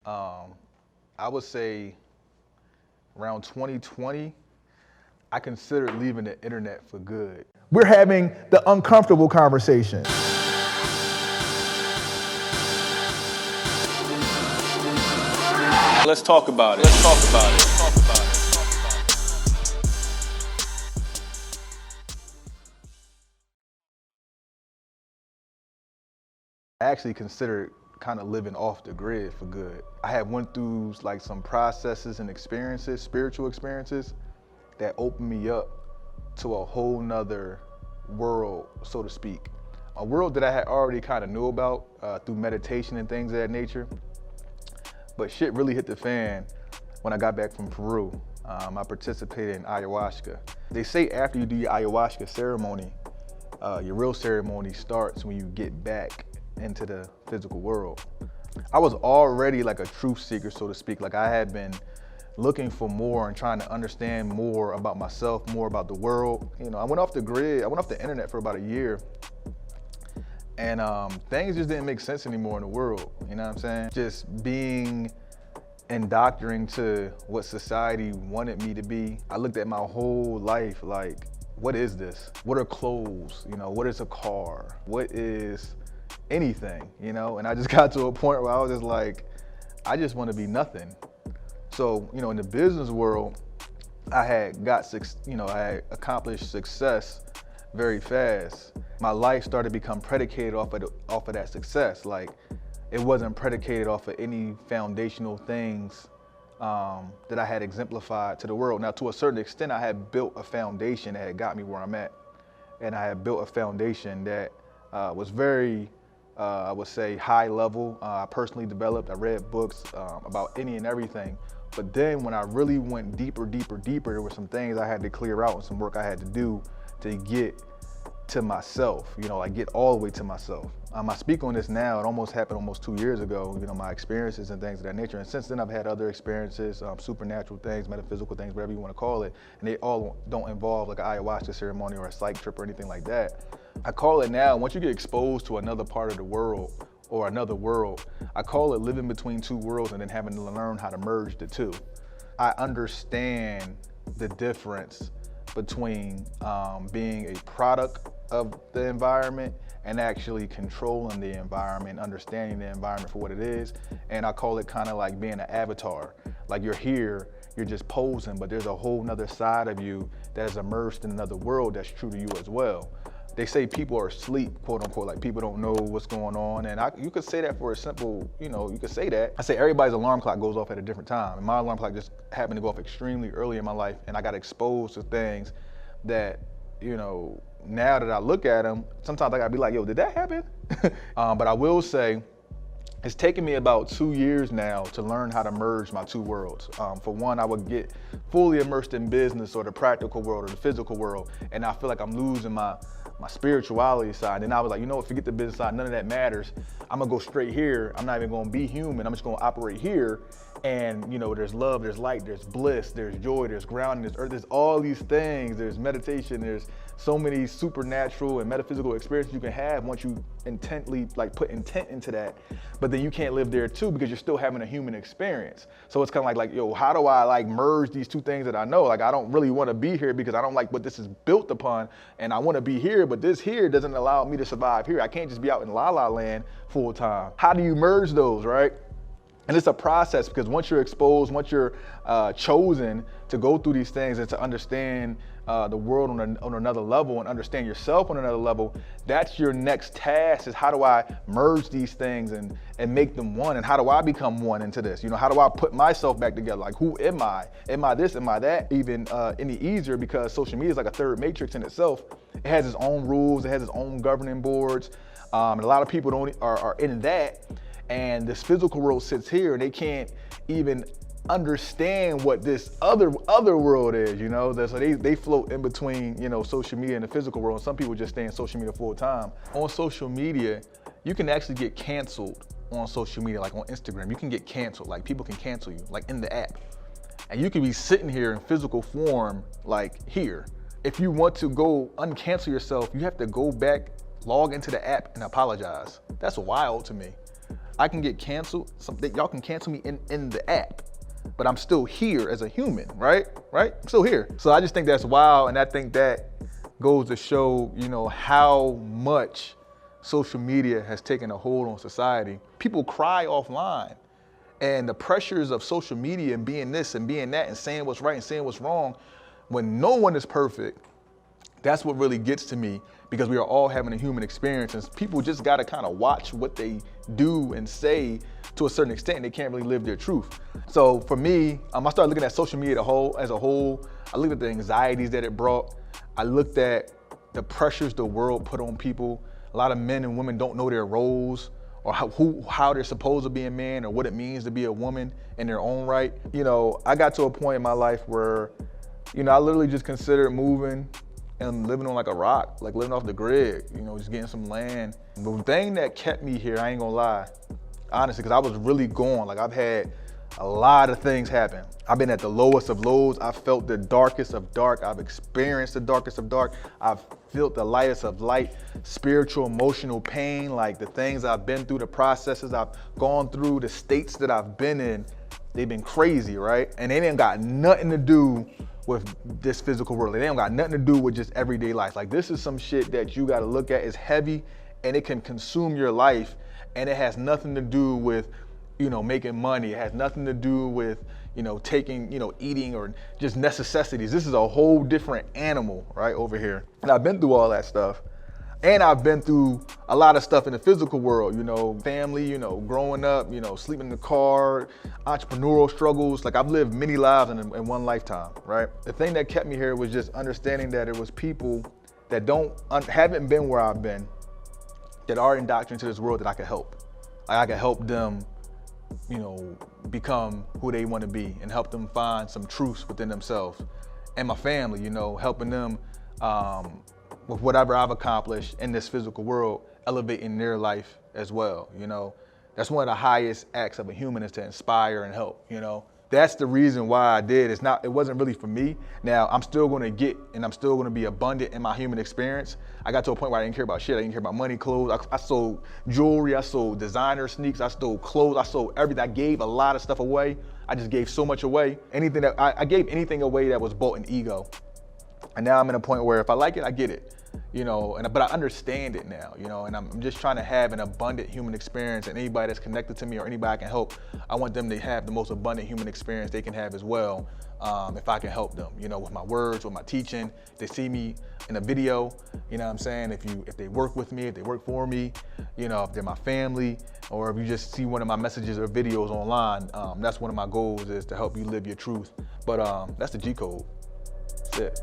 I would say around 2020, I considered leaving the internet for good. We're having the uncomfortable conversation. Let's talk about it. Let's talk about it. I actually considered kind of living off the grid for good. I had went through like some processes and experiences, spiritual experiences, that opened me up to a whole nother world, so to speak. A world that I had already kind of knew about through meditation and things of that nature. But shit really hit the fan when I got back from Peru. I participated in ayahuasca. They say after you do your ayahuasca ceremony, your real ceremony starts when you get back into the physical world. I was already like a truth seeker, so to speak. Like I had been looking for more and trying to understand more about myself, more about the world. You know, I went off the grid, I went off the internet for about a year, and things just didn't make sense anymore in the world, you know what I'm saying? Just being indoctrinated to what society wanted me to be. I looked at my whole life like, what is this? What are clothes? You know, what is a car? What is anything, you know? And I just got to a point where I was just like, I just want to be nothing. So, you know, in the business world, I had accomplished success very fast. My life started to become predicated off of that success. Like, it wasn't predicated off of any foundational things that I had exemplified to the world. Now, to a certain extent, I had built a foundation that had got me where I'm at. And I had built a foundation that was very, I would say, high level. I personally developed, I read books about any and everything. But then when I really went deeper, there were some things I had to clear out and some work I had to do to get to myself, you know, like get all the way to myself. I speak on this now, it almost happened almost 2 years ago, you know, my experiences and things of that nature. And since then I've had other experiences, supernatural things, metaphysical things, whatever you want to call it. And they all don't involve like an ayahuasca ceremony or a psych trip or anything like that. I call it now, once you get exposed to another part of the world or another world, I call it living between two worlds and then having to learn how to merge the two. I understand the difference between being a product of the environment and actually controlling the environment, understanding the environment for what it is. And I call it kind of like being an avatar. Like you're here, you're just posing, but there's a whole nother side of you that is immersed in another world that's true to you as well. They say people are asleep, quote unquote, like people don't know what's going on. And you could say that for a simple, you know, you could say that. I say everybody's alarm clock goes off at a different time. And my alarm clock just happened to go off extremely early in my life. And I got exposed to things that, you know, now that I look at them, sometimes I gotta be like, yo, did that happen? But I will say, it's taken me about 2 years now to learn how to merge my two worlds. For one, I would get fully immersed in business or the practical world or the physical world, and I feel like I'm losing my spirituality side. And I was like, you know what, forget the business side, none of that matters. I'm gonna go straight here. I'm not even gonna be human, I'm just gonna operate here. And you know, there's love, there's light, there's bliss, there's joy, there's grounding, there's earth, there's all these things, there's meditation, there's so many supernatural and metaphysical experiences you can have once you intently like put intent into that. But then you can't live there too because you're still having a human experience. So it's kind of like, yo, how do I like merge these two things that I know? Like I don't really want to be here because I don't like what this is built upon, and I want to be here, but this here doesn't allow me to survive here. I can't just be out in La La Land full time. How do you merge those, right? And it's a process because once you're exposed, once you're chosen to go through these things and to understand the world on another level and understand yourself on another level, that's your next task, is how do I merge these things and make them one? And how do I become one into this? You know, how do I put myself back together? Like, who am I? Am I this? Am I that? Even any easier because social media is like a third matrix in itself. It has its own rules, it has its own governing boards, and a lot of people are in that. And this physical world sits here and they can't even understand what this other world is, you know? So they float in between, you know, social media and the physical world. And some people just stay in social media full time. On social media, you can actually get canceled on social media, like on Instagram. You can get canceled, like people can cancel you, like in the app. And you can be sitting here in physical form, like here. If you want to go uncancel yourself, you have to go back, log into the app and apologize. That's wild to me. I can get canceled. Y'all can cancel me in the app, but I'm still here as a human, right? I'm still here. So I just think that's wild, and I think that goes to show, how much social media has taken a hold on society. People cry offline, and the pressures of social media and being this and being that and saying what's right and saying what's wrong, when no one is perfect, that's what really gets to me, because we are all having a human experience, and people just gotta kind of watch what they do and say to a certain extent, and they can't really live their truth. So for me, I started looking at social media as a whole. I looked at the anxieties that it brought. I looked at the pressures the world put on people. A lot of men and women don't know their roles, or how they're supposed to be a man, or what it means to be a woman in their own right. I got to a point in my life where, I literally just considered moving and living on like a rock, like living off the grid, just getting some land. The thing that kept me here, I ain't gonna lie, honestly, because I was really going. Like, I've had a lot of things happen. I've been at the lowest of lows. I've felt the darkest of dark. I've experienced the darkest of dark. I've felt the lightest of light, spiritual, emotional pain, like the things I've been through, the processes I've gone through, the states that I've been in, they've been crazy, right? And they ain't got nothing to do with this physical world. They don't got nothing to do with just everyday life. Like, this is some shit that you gotta look at. It's heavy, and it can consume your life, and it has nothing to do with, making money. It has nothing to do with, taking, eating, or just necessities. This is a whole different animal right over here. And I've been through all that stuff. And I've been through a lot of stuff in the physical world, family, growing up, sleeping in the car, entrepreneurial struggles. Like, I've lived many lives in one lifetime, right? The thing that kept me here was just understanding that it was people that haven't been where I've been, that are indoctrinated into this world, that I could help. Like, I could help them, become who they want to be, and help them find some truths within themselves. And my family, helping them, with whatever I've accomplished in this physical world, elevating their life as well. That's one of the highest acts of a human, is to inspire and help. That's the reason why I did. It wasn't really for me. Now, I'm still gonna get, and I'm still gonna be abundant in my human experience. I got to a point where I didn't care about shit. I didn't care about money, clothes. I sold jewelry, I sold designer sneaks, I sold clothes, I sold everything. I gave a lot of stuff away. I just gave so much away. I gave anything away that was bought in ego. And now I'm in a point where if I like it, I get it. But I understand it now, and I'm just trying to have an abundant human experience, and anybody that's connected to me or anybody I can help, I want them to have the most abundant human experience they can have as well, if I can help them, with my words, with my teaching. If they see me in a video, what I'm saying? If they work with me, if they work for me, if they're my family, or if you just see one of my messages or videos online, that's one of my goals, is to help you live your truth. But that's the G code. That's it.